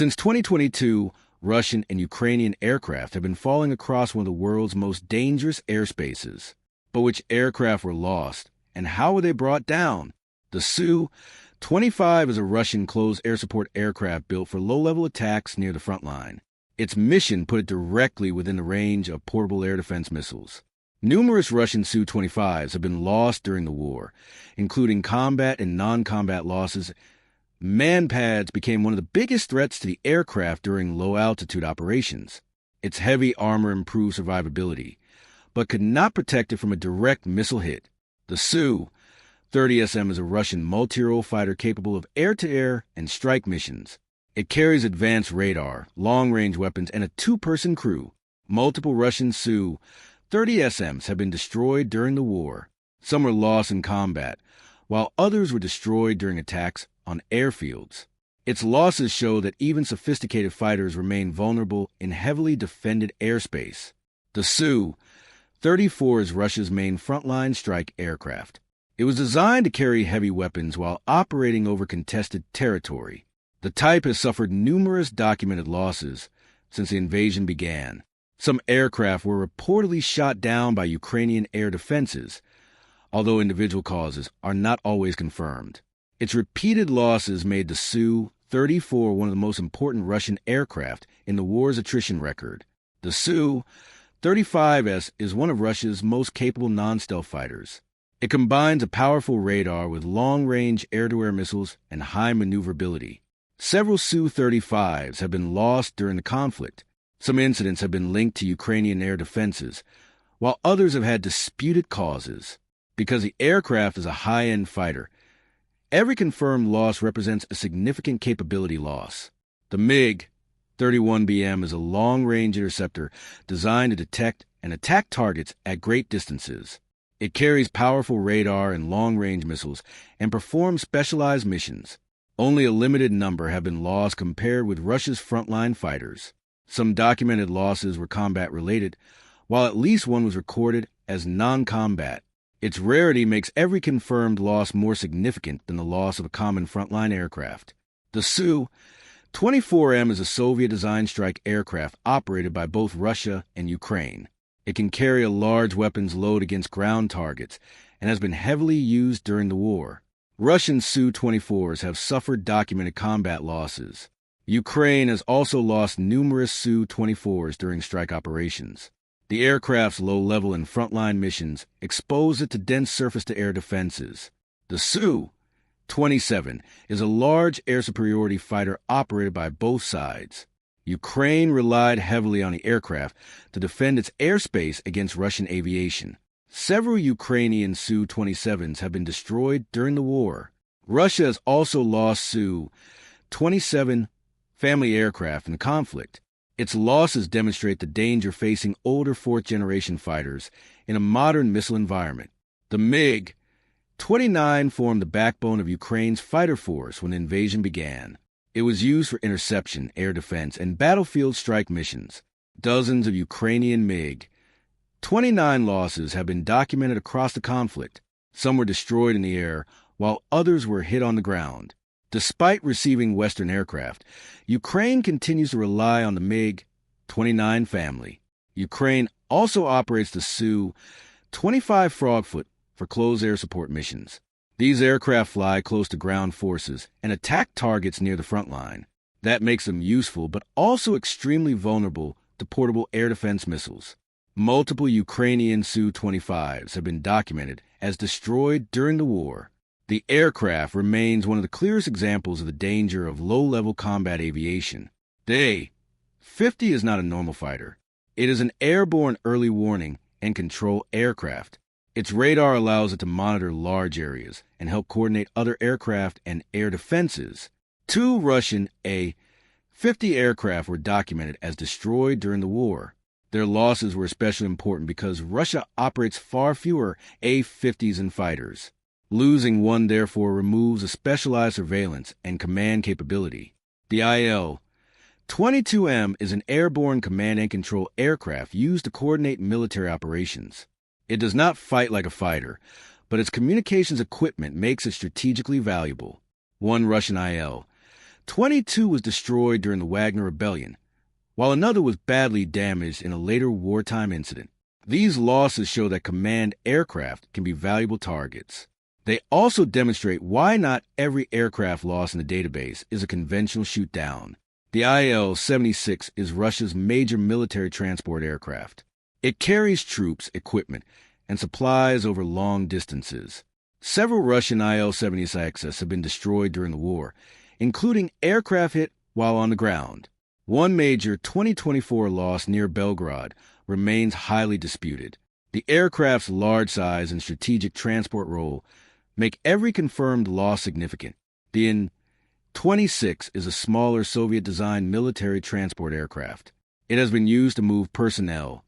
Since 2022, Russian and Ukrainian aircraft have been falling across one of the world's most dangerous airspaces. But which aircraft were lost, and how were they brought down? The Su-25 is a Russian closed air support aircraft built for low-level attacks near the front line. Its mission put it directly within the range of portable air defense missiles. Numerous Russian Su-25s have been lost during the war, including combat and non-combat losses. Manpads became one of the biggest threats to the aircraft during low-altitude operations. Its heavy armor improved survivability, but could not protect it from a direct missile hit. The Su-30SM is a Russian multi-role fighter capable of air-to-air and strike missions. It carries advanced radar, long-range weapons, and a two-person crew. Multiple Russian Su-30SMs have been destroyed during the war. Some were lost in combat, while others were destroyed during attacks on airfields. Its losses show that even sophisticated fighters remain vulnerable in heavily defended airspace. The Su-34 is Russia's main frontline strike aircraft. It was designed to carry heavy weapons while operating over contested territory. The type has suffered numerous documented losses since the invasion began. Some aircraft were reportedly shot down by Ukrainian air defenses, although individual causes are not always confirmed. Its repeated losses made the Su-34 one of the most important Russian aircraft in the war's attrition record. The Su-35S is one of Russia's most capable non-stealth fighters. It combines a powerful radar with long-range air-to-air missiles and high maneuverability. Several Su-35s have been lost during the conflict. Some incidents have been linked to Ukrainian air defenses, while others have had disputed causes. Because the aircraft is a high-end fighter, every confirmed loss represents a significant capability loss. The MiG-31BM is a long-range interceptor designed to detect and attack targets at great distances. It carries powerful radar and long-range missiles and performs specialized missions. Only a limited number have been lost compared with Russia's frontline fighters. Some documented losses were combat-related, while at least one was recorded as non-combat. Its rarity makes every confirmed loss more significant than the loss of a common frontline aircraft. The Su-24M is a Soviet-designed strike aircraft operated by both Russia and Ukraine. It can carry a large weapons load against ground targets and has been heavily used during the war. Russian Su-24s have suffered documented combat losses. Ukraine has also lost numerous Su-24s during strike operations. The aircraft's low level and frontline missions expose it to dense surface-to-air defenses. The Su-27 is a large air superiority fighter operated by both sides. Ukraine relied heavily on the aircraft to defend its airspace against Russian aviation. Several Ukrainian Su-27s have been destroyed during the war. Russia has also lost Su-27 family aircraft in the conflict. Its losses demonstrate the danger facing older fourth-generation fighters in a modern missile environment. The MiG-29 formed the backbone of Ukraine's fighter force when the invasion began. It was used for interception, air defense, and battlefield strike missions. Dozens of Ukrainian MiG-29 losses have been documented across the conflict. Some were destroyed in the air, while others were hit on the ground. Despite receiving Western aircraft, Ukraine continues to rely on the MiG-29 family. Ukraine also operates the Su-25 Frogfoot for close air support missions. These aircraft fly close to ground forces and attack targets near the front line. That makes them useful, but also extremely vulnerable to portable air defense missiles. Multiple Ukrainian Su-25s have been documented as destroyed during the war. The aircraft remains one of the clearest examples of the danger of low-level combat aviation. The A-50 is not a normal fighter. It is an airborne early warning and control aircraft. Its radar allows it to monitor large areas and help coordinate other aircraft and air defenses. 2 Russian A-50 aircraft were documented as destroyed during the war. Their losses were especially important because Russia operates far fewer A-50s and fighters. Losing one, therefore, removes a specialized surveillance and command capability. The IL-22M is an airborne command and control aircraft used to coordinate military operations. It does not fight like a fighter, but its communications equipment makes it strategically valuable. One Russian IL-22 22 was destroyed during the Wagner Rebellion, while another was badly damaged in a later wartime incident. These losses show that command aircraft can be valuable targets. They also demonstrate why not every aircraft lost in the database is a conventional shoot-down. The Il-76 is Russia's major military transport aircraft. It carries troops, equipment, and supplies over long distances. Several Russian Il-76s have been destroyed during the war, including aircraft hit while on the ground. One major 2024 loss near Belgrade remains highly disputed. The aircraft's large size and strategic transport role make every confirmed loss significant. The In-26 is a smaller Soviet-designed military transport aircraft. It has been used to move personnel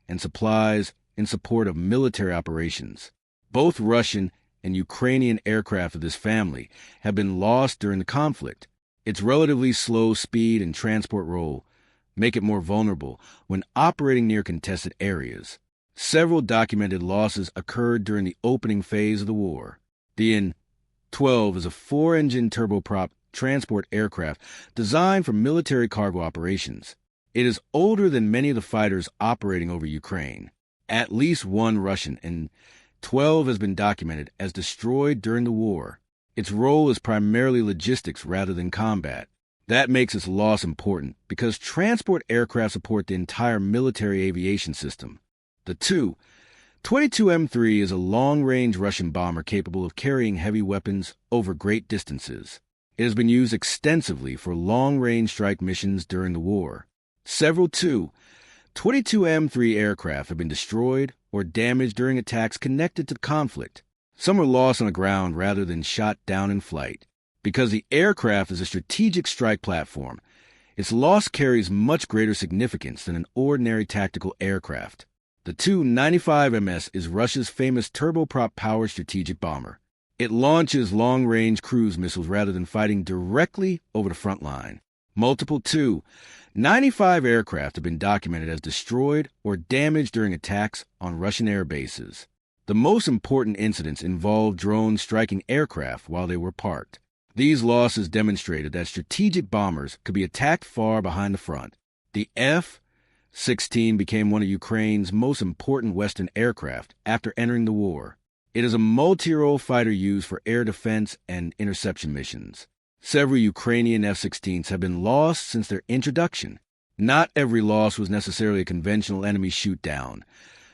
and supplies in support of military operations. Both Russian and Ukrainian aircraft of this family have been lost during the conflict. Its relatively slow speed and transport role make it more vulnerable when operating near contested areas. Several documented losses occurred during the opening phase of the war. The In-12 is a 4-engine turboprop transport aircraft designed for military cargo operations. It is older than many of the fighters operating over Ukraine. At least one Russian In-12 has been documented as destroyed during the war. Its role is primarily logistics rather than combat. That makes its loss important because transport aircraft support the entire military aviation system. The Tu-22M3 is a long-range Russian bomber capable of carrying heavy weapons over great distances. It has been used extensively for long-range strike missions during the war. Several Tu-22M3 aircraft have been destroyed or damaged during attacks connected to the conflict. Some are lost on the ground rather than shot down in flight. Because the aircraft is a strategic strike platform, its loss carries much greater significance than an ordinary tactical aircraft. The Tu-95MS is Russia's famous turboprop-powered strategic bomber. It launches long-range cruise missiles rather than fighting directly over the front line. Multiple Tu-95 aircraft have been documented as destroyed or damaged during attacks on Russian air bases. The most important incidents involved drones striking aircraft while they were parked. These losses demonstrated that strategic bombers could be attacked far behind the front. The F-16 became one of Ukraine's most important Western aircraft after entering the war. It is a multi-role fighter used for air defense and interception missions. Several Ukrainian F-16s have been lost since their introduction. Not every loss was necessarily a conventional enemy shoot-down,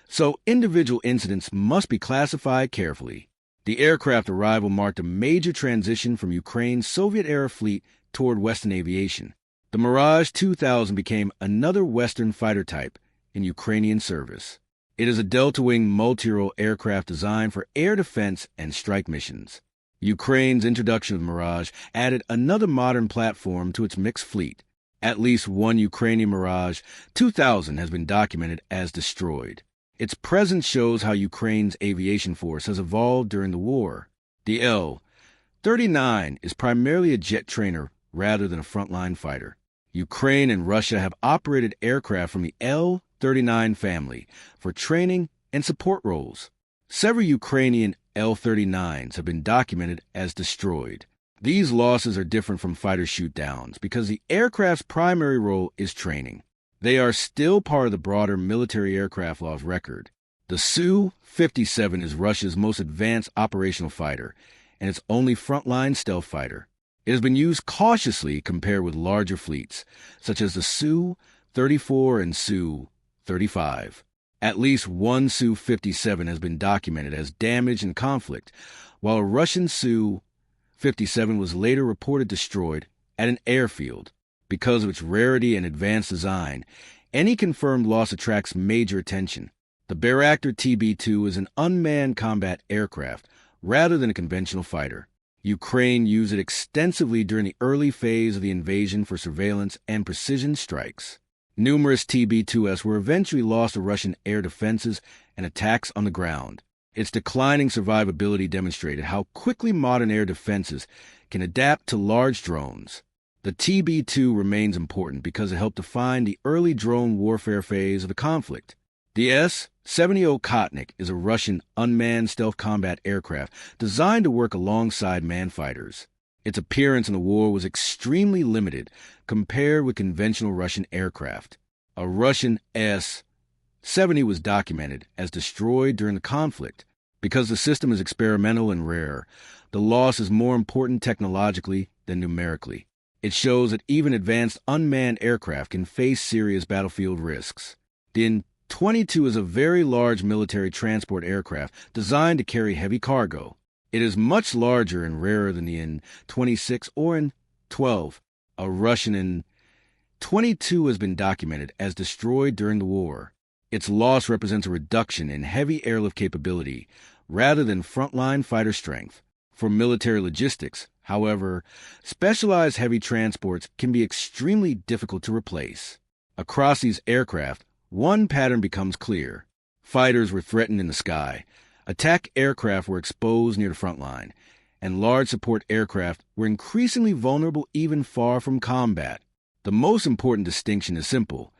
so individual incidents must be classified carefully. The aircraft arrival marked a major transition from Ukraine's Soviet-era fleet toward Western aviation. The Mirage 2000 became another Western fighter type in Ukrainian service. It is a delta-wing multi-role aircraft designed for air defense and strike missions. Ukraine's introduction of the Mirage added another modern platform to its mixed fleet. At least one Ukrainian Mirage 2000 has been documented as destroyed. Its presence shows how Ukraine's aviation force has evolved during the war. The Il-39 is primarily a jet trainer rather than a frontline fighter. Ukraine and Russia have operated aircraft from the Il-39 family for training and support roles. Several Ukrainian Il-39s have been documented as destroyed. These losses are different from fighter shoot-downs because the aircraft's primary role is training. They are still part of the broader military aircraft loss record. The Su-57 is Russia's most advanced operational fighter and its only frontline stealth fighter. It has been used cautiously compared with larger fleets, such as the Su-34 and Su-35. At least one Su-57 has been documented as damaged in conflict, while a Russian Su-57 was later reported destroyed at an airfield. Because of its rarity and advanced design, any confirmed loss attracts major attention. The Bayraktar TB2 is an unmanned combat aircraft rather than a conventional fighter. Ukraine used it extensively during the early phase of the invasion for surveillance and precision strikes. Numerous TB2s were eventually lost to Russian air defenses and attacks on the ground. Its declining survivability demonstrated how quickly modern air defenses can adapt to large drones. The TB2 remains important because it helped define the early drone warfare phase of the conflict. The S-70 Okhotnik is a Russian unmanned stealth combat aircraft designed to work alongside manned fighters. Its appearance in the war was extremely limited compared with conventional Russian aircraft. A Russian S-70 was documented as destroyed during the conflict. Because the system is experimental and rare, the loss is more important technologically than numerically. It shows that even advanced unmanned aircraft can face serious battlefield risks. The In-22 is a very large military transport aircraft designed to carry heavy cargo. It is much larger and rarer than the In-26 or In-12. A Russian In-22 has been documented as destroyed during the war. Its loss represents a reduction in heavy airlift capability rather than frontline fighter strength. For military logistics, however, specialized heavy transports can be extremely difficult to replace. Across these aircraft, one pattern becomes clear. Fighters were threatened in the sky, attack aircraft were exposed near the front line, and large support aircraft were increasingly vulnerable even far from combat. The most important distinction is simple.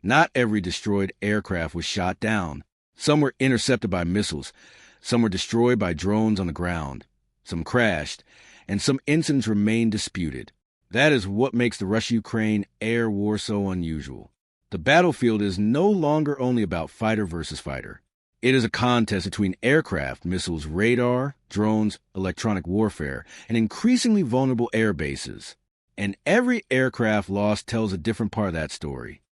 Not every destroyed aircraft was shot down. Some were intercepted by missiles, some were destroyed by drones on the ground. Some crashed, and some incidents remain disputed. That is what makes the Russia-Ukraine air war so unusual. The battlefield is no longer only about fighter versus fighter. It is a contest between aircraft, missiles, radar, drones, electronic warfare, and increasingly vulnerable air bases. And every aircraft lost tells a different part of that story.